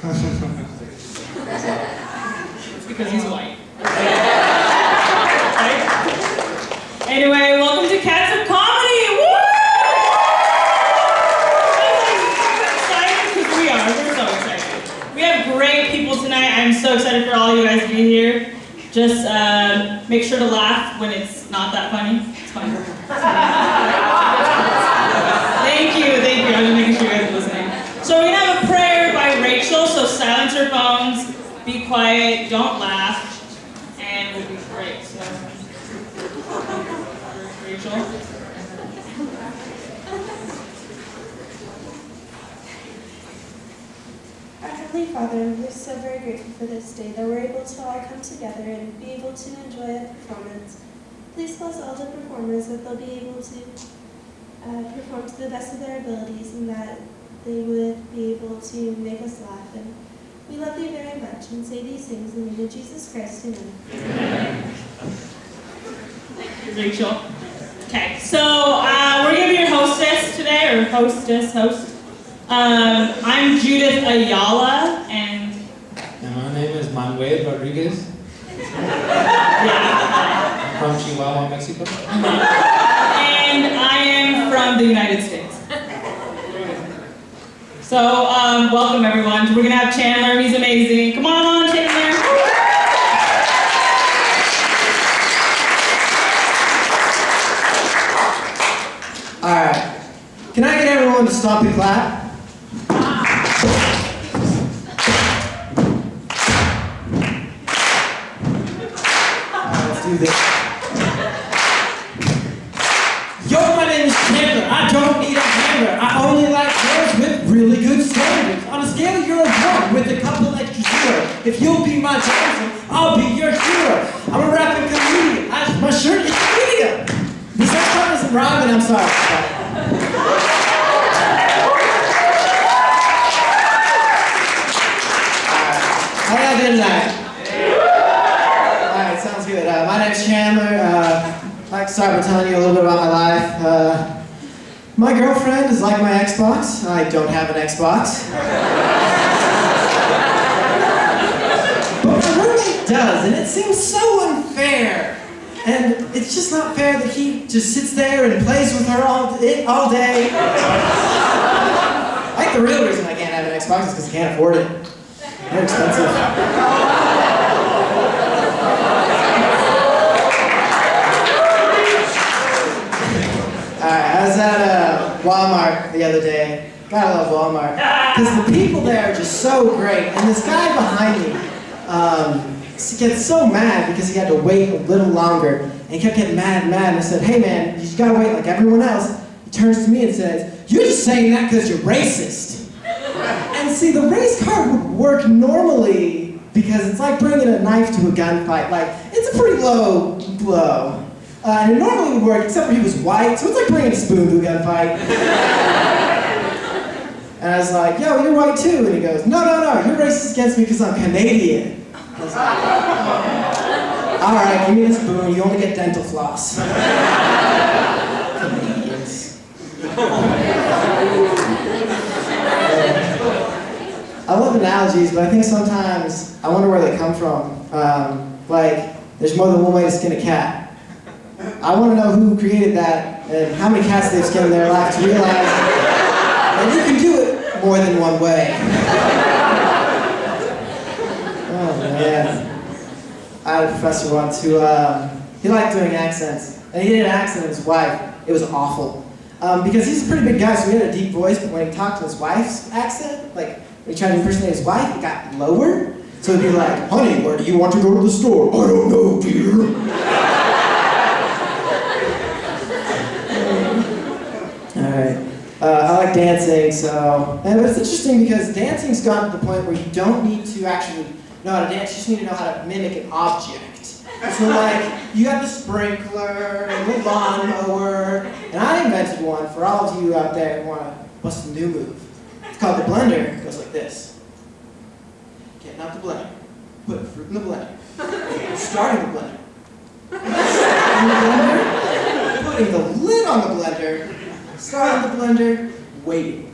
It's because he's white. Right? Anyway, welcome to Cats of Comedy! Woo! I'm excited because we are. We're so excited. We have great people tonight. I'm so excited for all you guys to be here. Just make sure to laugh when it's not that funny. It's funny. Thank you. I'm just making sure you guys are listening. So we're gonna have a prayer by Rachel. So silence your phones, be quiet, don't laugh, and we'll be great. So Rachel. Our Heavenly Father, we're so very grateful for this day that we're able to all come together and be able to enjoy a performance. Please bless all the performers that they'll be able to perform to the best of their abilities and that they would be able to make us laugh. And we love you very much and say these things in the name of Jesus Christ. Amen. Thank you, Rachel. Okay, so we're going to be your hostess today, or host. I'm Judith Ayala, and my name is Manuel Rodriguez. Yeah. I'm from Chihuahua, Mexico. And I am from the United States. So, welcome everyone. We're going to have Chandler. He's amazing. Come on, Chandler. All right. Can I get everyone to stop and clap? Let's do this. Yo, my name is Chandler. I don't need a hammer. I only like girls with really good standards. On a scale of 0 to 1 with a couple extra zeros. If you'll be my dancer, I'll be your hero. I'm a rapping comedian. My shirt is medium. This next part isn't rhyming, I'm sorry. How y'all doing tonight? Alright, sounds good. My name's Chandler. I'd like to start by telling you a little bit about my life. My girlfriend is like my Xbox. I don't have an Xbox. But my roommate does, and it seems so unfair. And it's just not fair that he just sits there and plays with her all day. I think the real reason I can't have an Xbox is because I can't afford it. They're expensive. Alright, I was at Walmart the other day. Gotta love Walmart. Because the people there are just so great. And this guy behind me, he gets so mad because he had to wait a little longer. And he kept getting mad. And I said, hey man, you just gotta wait like everyone else. He turns to me and says, you're just saying that because you're racist. And see, the race card would work normally because it's like bringing a knife to a gunfight. Like, it's a pretty low blow. And it normally would work, except for he was white, so it's like bringing a spoon to a gunfight. And I was like, yo, you're white too. And he goes, no, you're racist against me because I'm Canadian. I was like, all right, give me the spoon, you only get dental floss. Canadians. I love analogies, but I think sometimes I wonder where they come from. Like, there's more than one way to skin a cat. I want to know who created that and how many cats they've skinned in their life to realize that you can do it more than one way. Oh man. I had a professor once who, he liked doing accents. And he did an accent of his wife. It was awful. Because he's a pretty big guy, so he had a deep voice, but when he talked to his wife's accent, like, when he tried to impersonate his wife, it got lower. So it'd be like, honey, where do you want to go to the store? I don't know, dear. Alright. I like dancing, so... And it's interesting because dancing's gotten to the point where you don't need to actually know how to dance, you just need to know how to mimic an object. So like, you got the sprinkler, and the lawnmower, and I invented one for all of you out there who want to bust a new move. It's called the blender. It goes like this. Getting out the blender. Putting fruit in the blender. Starting the blender. Starting the blender. Putting the lid on the blender. Starting the blender. Waiting.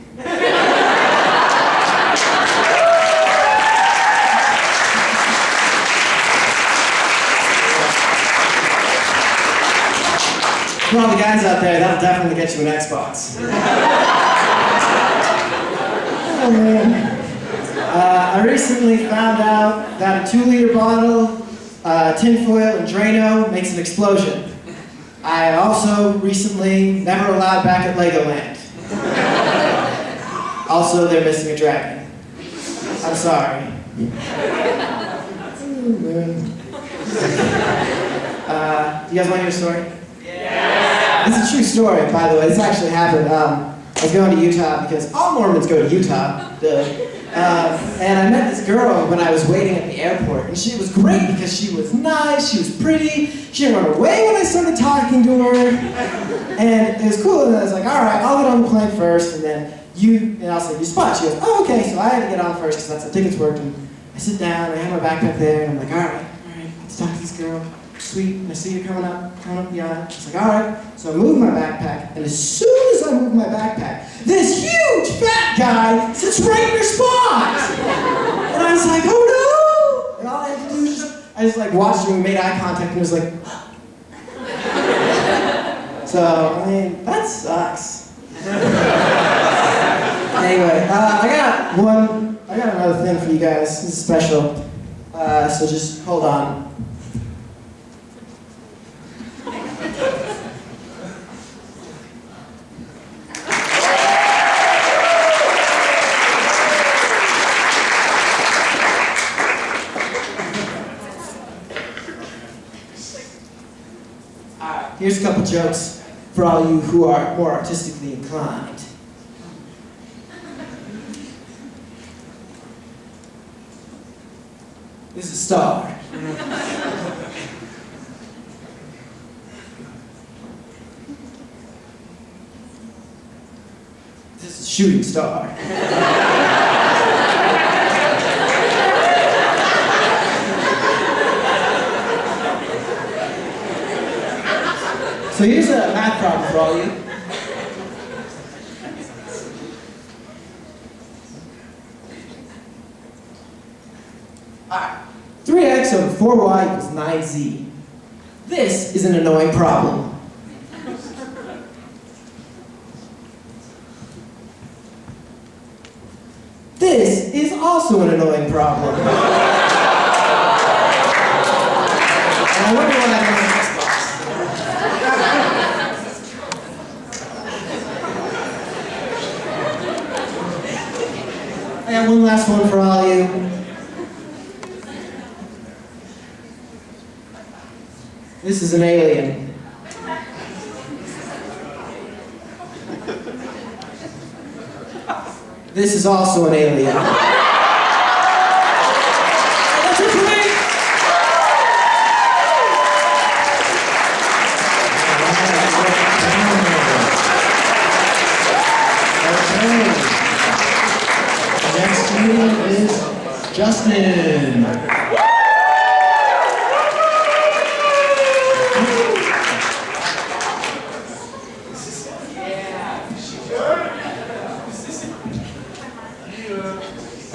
out there, that'll definitely get you an Xbox. Oh man. I recently found out that a 2-liter bottle, tinfoil, and Drano makes an explosion. I also recently never allowed back at Legoland. Also, they're missing a dragon. I'm sorry. Oh, man. You guys want to hear a story? Yeah! This is a true story, by the way. This actually happened. I was going to Utah because all Mormons go to Utah. And I met this girl when I was waiting at the airport. And she was great because she was nice, she was pretty, she didn't run away when I started talking to her. And it was cool. And I was like, all right, I'll get on the plane first, and then I'll say your spot. She goes, oh, okay. So I had to get on first because that's how tickets worked. And I sit down, I have my backpack there, and I'm like, all right, let's talk to this girl. Sweet, and I see her coming up the aisle. She's like, all right. So I move my backpack, and as soon as I move my backpack, this huge fat guy sits right in her spot. And I was like, oh no! And all I had to do was I just like watched him, made eye contact, and was like, so, I mean, that sucks. Anyway, I got another thing for you guys. This is special. So just hold on. Here's a couple jokes for all you who are more artistically inclined. This is a star. This is a shooting star. So here's a math problem for all of you. Alright, 3x over 4y equals 9z. This is an annoying problem. This is also an annoying problem. And I wonder why I don't have I got one last one for all of you. This is an alien. This is also an alien. That's it for me. Next one is Justin.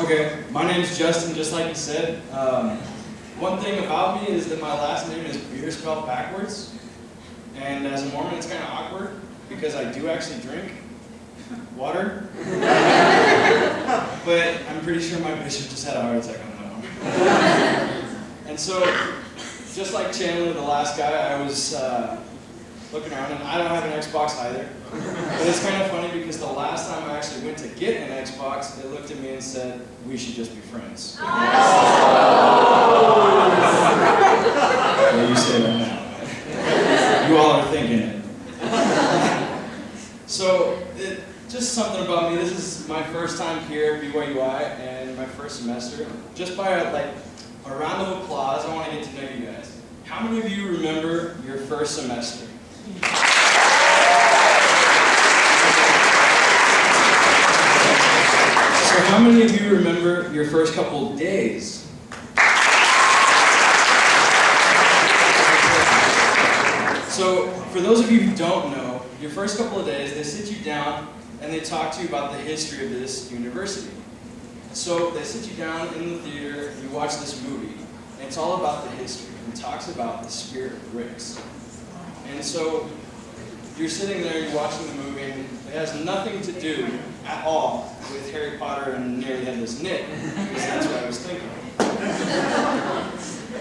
Okay, my name's Justin, just like you said. One thing about me is that my last name is beer spelled backwards. And as a Mormon, it's kind of awkward because I do actually drink water. But I'm pretty sure my bishop just had a heart attack on my own. And so, just like Chandler, the last guy, I was looking around, and I don't have an Xbox either. But it's kind of funny because the last time I actually went to get an Xbox, they looked at me and said, we should just be friends. Well, you say that now. You all are thinking it. So, just something about me. This is my first time here at BYU and my first semester. Just by a round of applause, I want to get to know you guys. How many of you remember your first semester? So how many of you remember your first couple days? So for those of you who don't know, your first couple of days, they sit you down and they talk to you about the history of this university. So they sit you down in the theater, you watch this movie, and it's all about the history. It talks about the spirit of grace. And so you're sitting there, you're watching the movie, and it has nothing to do at all with Harry Potter and Nearly Headless Nick, because that's what I was thinking.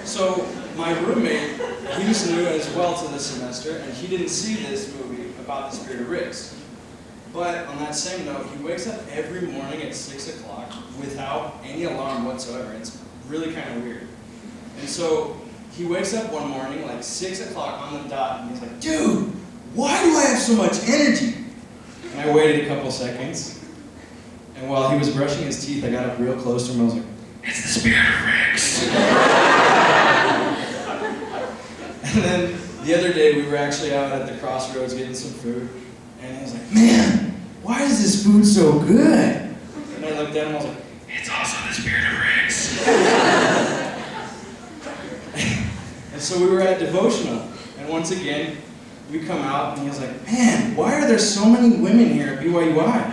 So my roommate, he was new as well to this semester, and he didn't see this movie about the Spirit of Rigs. But on that same note, he wakes up every morning at 6 o'clock without any alarm whatsoever. It's really kind of weird. And so he wakes up one morning, like 6 o'clock on the dot, and he's like, dude, why do I have so much energy? And I waited a couple seconds, and while he was brushing his teeth, I got up real close to him, and I was like, it's the Spirit of Rigs. And then the other day, we were actually out at the crossroads getting some food, and he was like, man, why is this food so good? And I looked at him, I was like, it's also the Spirit of Rigs. And so we were at devotional, and once again, we come out, and he was like, man, why are there so many women here at BYU I?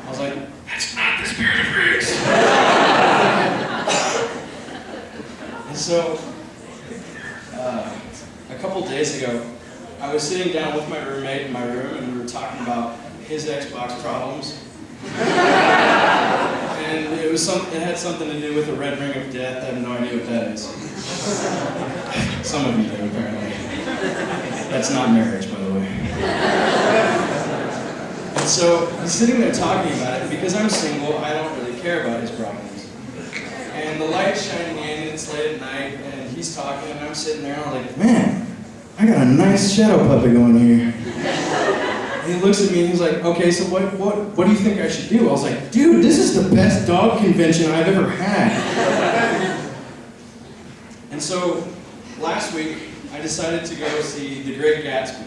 I was like, that's not the Spirit of Rigs. And so, a couple days ago, I was sitting down with my roommate in my room, and we were talking about his Xbox problems. And it had something to do with the red ring of death. I have no idea what that is. Some of you do, apparently. That's not marriage, by the way. And so he's sitting there talking about it, and because I'm single, I don't really care about his problems. And the light's shining in, and it's late at night, and he's talking, and I'm sitting there, and I'm like, man, I got a nice shadow puppet going here. And he looks at me and he's like, okay, so what do you think I should do? I was like, dude, this is the best dog convention I've ever had. And so last week, I decided to go see The Great Gatsby.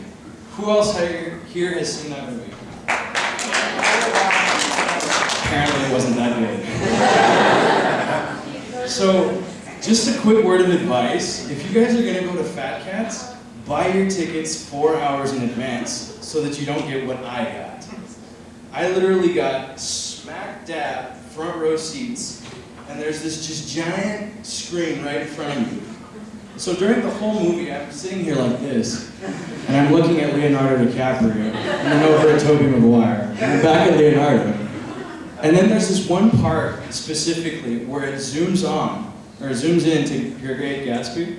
Who else here has seen that movie? Apparently it wasn't that good. So, just a quick word of advice. If you guys are going to go to Fat Cats, buy your tickets 4 hours in advance so that you don't get what I got. I literally got smack dab front row seats, and there's this just giant screen right in front of me. So during the whole movie, I'm sitting here like this, and I'm looking at Leonardo DiCaprio, and then over at Tobey Maguire, and back at Leonardo. And then there's this one part specifically where it zooms on, or it zooms in to Your Great Gatsby,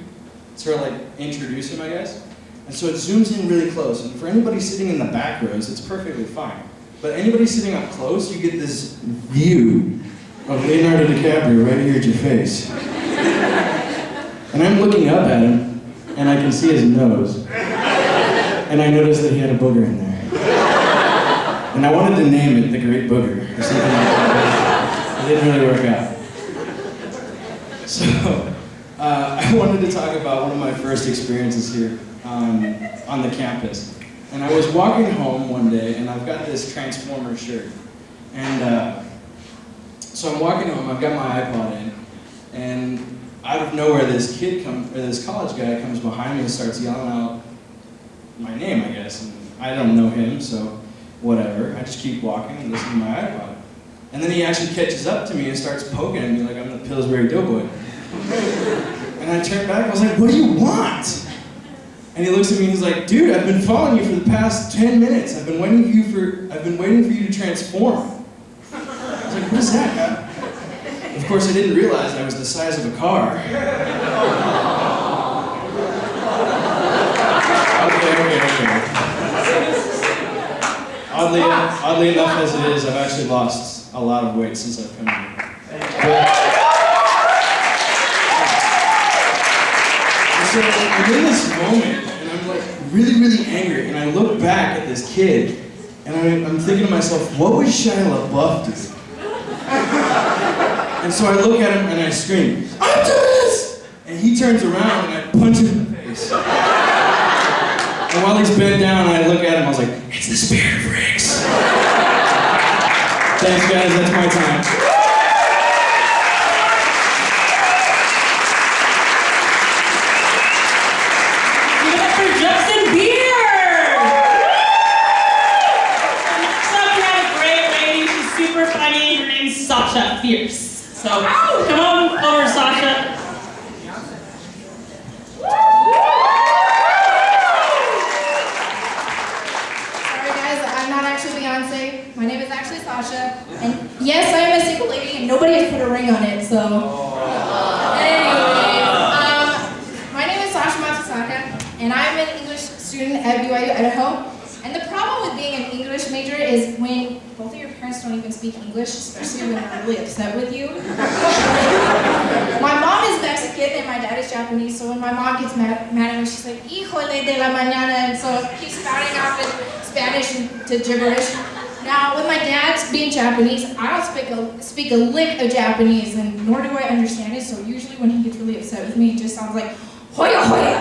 sort of like introduce him, I guess. And so it zooms in really close, and for anybody sitting in the back rows, it's perfectly fine. But anybody sitting up close, you get this view of Leonardo DiCaprio right here at your face. And I'm looking up at him, and I can see his nose. And I noticed that he had a booger in there. And I wanted to name it The Great Booger, or something like that. It didn't really work out. So, I wanted to talk about one of my first experiences here on the campus. And I was walking home one day, and I've got this Transformer shirt. And so I'm walking home, I've got my iPod in, and out of nowhere, this college guy comes behind me and starts yelling out my name, I guess. And I don't know him, so whatever. I just keep walking and listening to my iPod. And then he actually catches up to me and starts poking at me like I'm the Pillsbury Doughboy. And I turned back, I was like, what do you want? And he looks at me and he's like, dude, I've been following you for the past 10 minutes. I've been waiting for you to transform. I was like, what is that, man? Of course, I didn't realize I was the size of a car. Okay. Oddly enough as it is, I've actually lost a lot of weight since I've come here. So I'm in this moment, and I'm like really, really angry, and I look back at this kid, and I'm thinking to myself, what would Shia LaBeouf do? And so I look at him and I scream, Optimus! And he turns around and I punch him in the face. And while he's bent down, I look at him, I was like, it's the Spirit of Rigs. Thanks guys, that's my time. Sasha Fierce. So, come on over, Sasha. Sasha, and yes, I am a single lady, and nobody has put a ring on it, so. Anyways, my name is Sasha Matsusaka, and I'm an English student at BYU Idaho. And the problem with being an English major is when both of your parents don't even speak English, especially when they're really upset with you. My mom is Mexican and my dad is Japanese, so when my mom gets mad at me, she's like, híjole de la mañana, and so keeps spouting off in Spanish to gibberish. Now, with my dad being Japanese, I don't speak a lick of Japanese, and nor do I understand it, so usually when he gets really upset with me, it just sounds like, hoya hoya.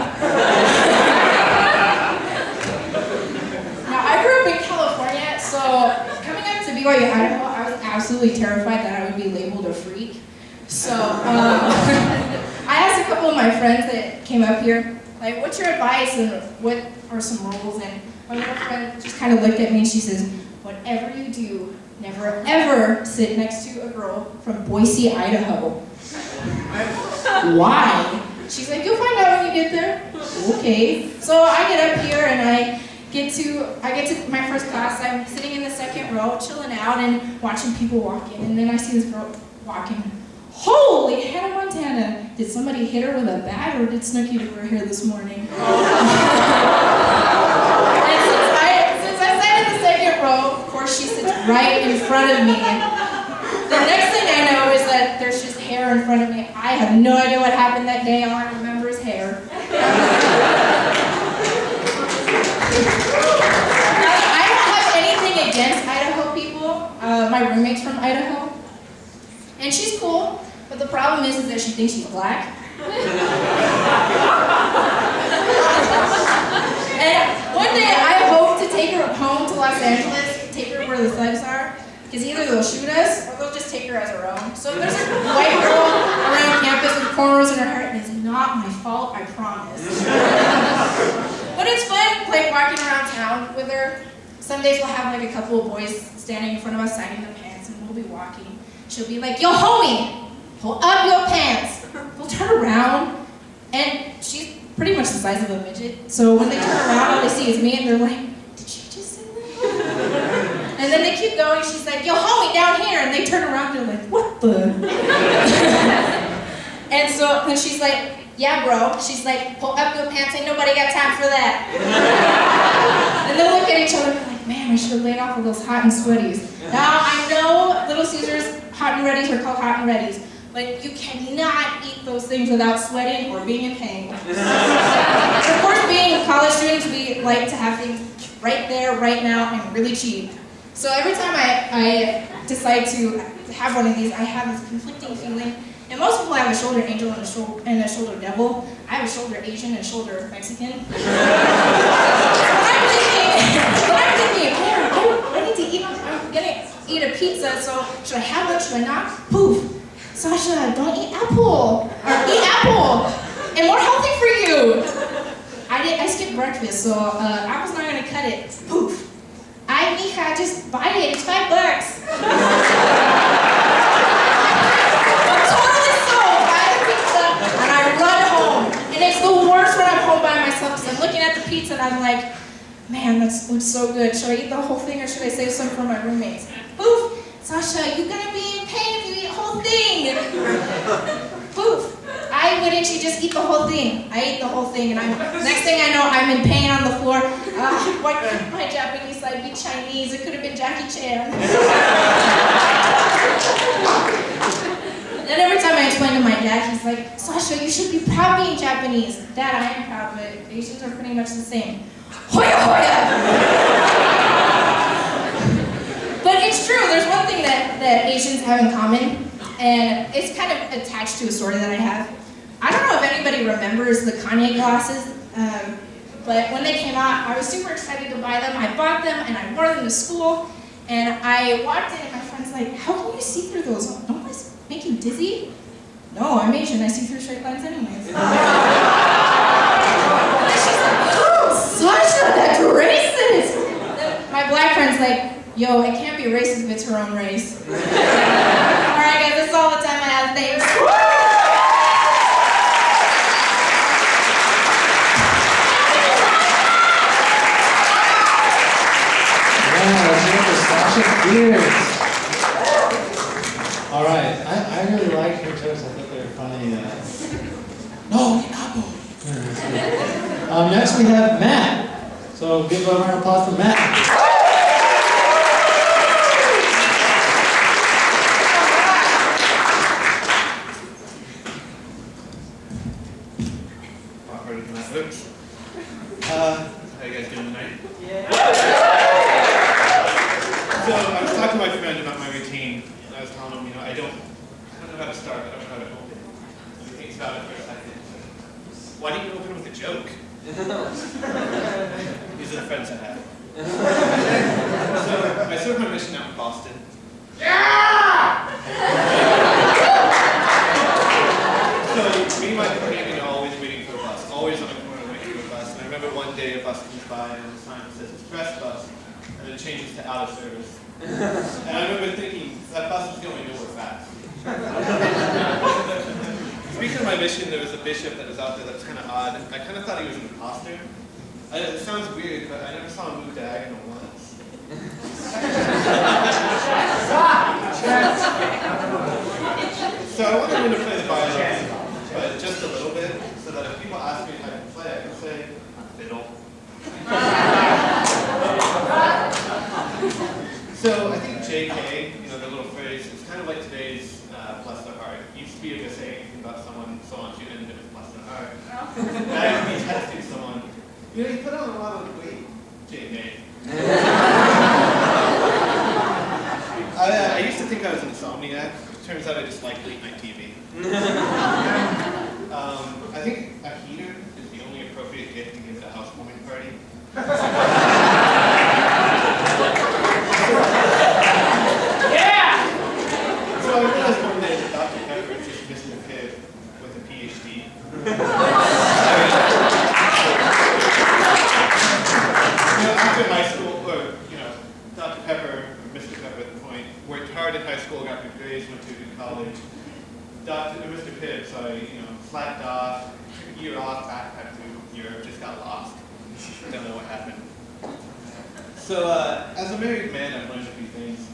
Now, I grew up in California, so coming up to BYU Idaho, I was absolutely terrified that I would be labeled a freak. So, I asked a couple of my friends that came up here, like, what's your advice and what are some rules? And my one friend just kind of looked at me and she says, whatever you do, never ever sit next to a girl from Boise, Idaho. Why? She's like, you'll find out when you get there. Okay. So I get up here and I get to my first class. I'm sitting in the second row, chilling out and watching people walk in. And then I see this girl walking. Holy Hannah Montana! Did somebody hit her with a bat or did Snooki do her hair this morning? And since I sat in the second row, of course she sits right in front of me. The next thing I know is that there's just hair in front of me. I have no idea what happened that day. All I remember is hair. I don't have anything against Idaho people. My roommate's from Idaho. And she's cool, but the problem is that she thinks she's black. And one day I hope to take her home to Los Angeles, take her where the thugs are, because either they'll shoot us or they'll just take her as her own. So if there's a white girl around campus with cornrows in her hair, it's not my fault, I promise. But it's fun, like walking around town with her. Some days we'll have like a couple of boys standing in front of us sagging their pants and we'll be walking. She'll be like, yo homie, pull up your pants. We'll turn around and she's pretty much the size of a midget. So when they turn around, all they see is me and they're like, did she just say that? And then they keep going, she's like, yo homie, down here. And they turn around and they're like, what the? And so then she's like, yeah bro. She's like, pull up your pants, ain't nobody got time for that. And they'll look at each other and be like, man, I should have laid off of those hot and sweaties. Now I know Little Caesars hot and readies are called hot and readies, but you cannot eat those things without sweating or being in pain. Of course, being college students, we like to have things right there, right now, and really cheap. So every time I decide to have one of these, I have this conflicting feeling. And most people have a shoulder angel and a shoulder devil. I have a shoulder Asian and a shoulder Mexican. But I'm thinking, man, I need to eat, I'm gonna eat a pizza, so should I have one, should I not? Poof, Sasha, don't eat apple. Or eat apple, and more healthy for you. I skipped breakfast, so apple's not gonna cut it. Poof. Mija, just buy it, it's $5. It's the worst when I'm home by myself because I'm looking at the pizza and I'm like, man, that looks so good. Should I eat the whole thing or should I save some for my roommates? Poof! Sasha, you're gonna be in pain if you eat the whole thing! Poof! I wouldn't you just eat the whole thing? I ate the whole thing and next thing I know, I'm in pain on the floor. Why couldn't my Japanese side be Chinese? It could have been Jackie Chan. Then every time I explain to my dad, he's like, Sasha, you should be proud being Japanese. Dad, I am proud, but Asians are pretty much the same. Hoya hoya! But it's true, there's one thing that Asians have in common, and it's kind of attached to a story that I have. I don't know if anybody remembers the Kanye glasses, but when they came out, I was super excited to buy them. I bought them, and I wore them to school, and I walked in, and my friend's like, how can you see through those? Don't make you dizzy? No, I'm Asian. I see through straight lines anyways. And she's like, oh, Sasha, that's racist. Then my black friend's like, yo, it can't be racist if it's her own race. All right, guys, that's all the time I have. Thanks. Yeah, let's hear it for Sasha Fierce. All right, I really liked your jokes. I thought they were funny. No, apple. Next we have Matt. So give a round of applause for Matt. Harder than that looks. How you guys doing tonight? Yeah. So I was talking to my friend about my routine, and I was telling him, I don't know how to start. I don't know how to open. And he thinks about it for a second. Why don't you open with a joke? These are the friends I have. So I served my mission out in Boston. So me and my companion are always waiting for a bus, always on the corner waiting for a bus. And I remember one day a bus comes by and the sign says express bus, and then changes to out of service. And I remember thinking, that bus is going nowhere fast. Speaking of my mission, there was a bishop that was out there that was kind of odd. I kind of thought he was an imposter. It sounds weird, but I never saw him move diagonal once. So I wanted him to play the violin, but just a little bit, so that if people ask me if I can play, I can say, fiddle. So I think JK, the little phrase, is kind of like today's bless their heart. It used to be if you say anything about someone, so on, you ended with bless their heart. Now you can be texting someone, you put on a lot of weight, JK. I used to think I was an insomniac. Turns out I just like late night TV. I think a heater is the only appropriate gift to give at a housewarming party. Yeah! So I realized one day that Dr. Pepper is just Mr. Pibb with a PhD. After high school, or Dr. Pepper, or Mr. Pepper at the point, worked hard in high school, got good grades, went to a good college. Mr. Pibb, slacked off, took a year off, backpacked to Europe, just got lost. Don't know what happened. So, as a married man, I've learned a few things,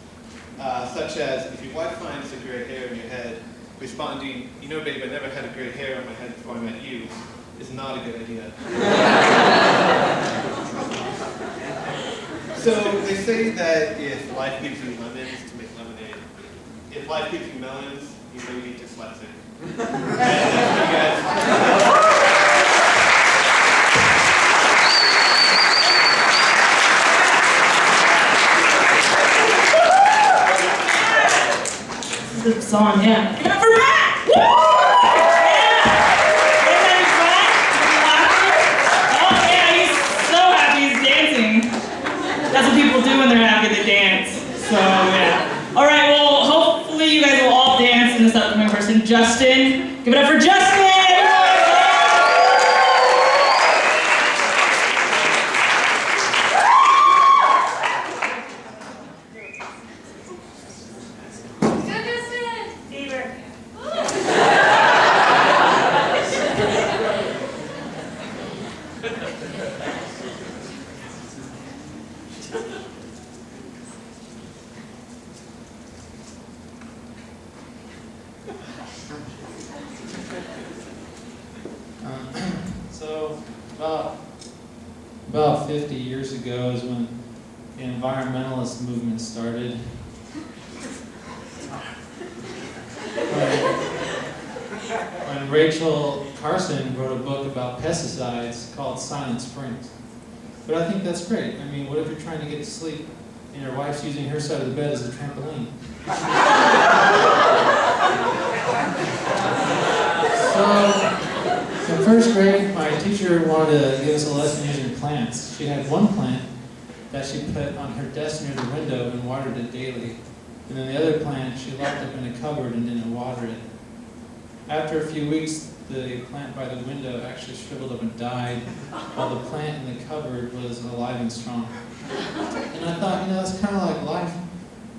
such as if your wife finds a gray hair in your head, responding, babe, I never had a gray hair on my head before I met you, is not a good idea. So they say that if life gives you lemons, to make lemonade. If life gives you melons, you may be dyslexic. And that's what you guys. This is the song, yeah. Give it up for Matt! Woo! Yeah! Everybody's back? Oh yeah, he's so happy he's dancing. That's what people do when they're happy, they dance. So yeah. Alright, well hopefully you guys will all dance in this upcoming person. Justin. Give it up for Justin! So about 50 years ago is when the environmentalist movement started. When Rachel Carson wrote a book about pesticides called Silent Springs. But I think that's great. I mean, what if you're trying to get to sleep and your wife's using her side of the bed as a trampoline? So, in first grade, my teacher wanted to give us a lesson using plants. She had one plant that she put on her desk near the window and watered it daily. And then the other plant she locked up in a cupboard and didn't water it. After a few weeks, the plant by the window actually shriveled up and died, while the plant in the cupboard was alive and strong. And I thought, it's kind of like life.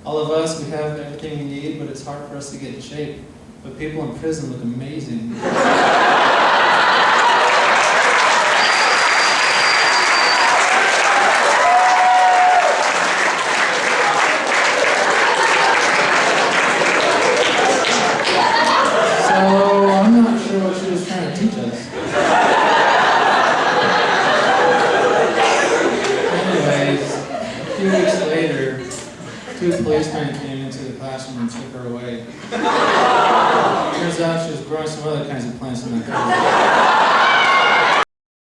All of us, we have everything we need, but it's hard for us to get in shape. But people in prison look amazing. out, she was growing some other kinds of plants in that garden.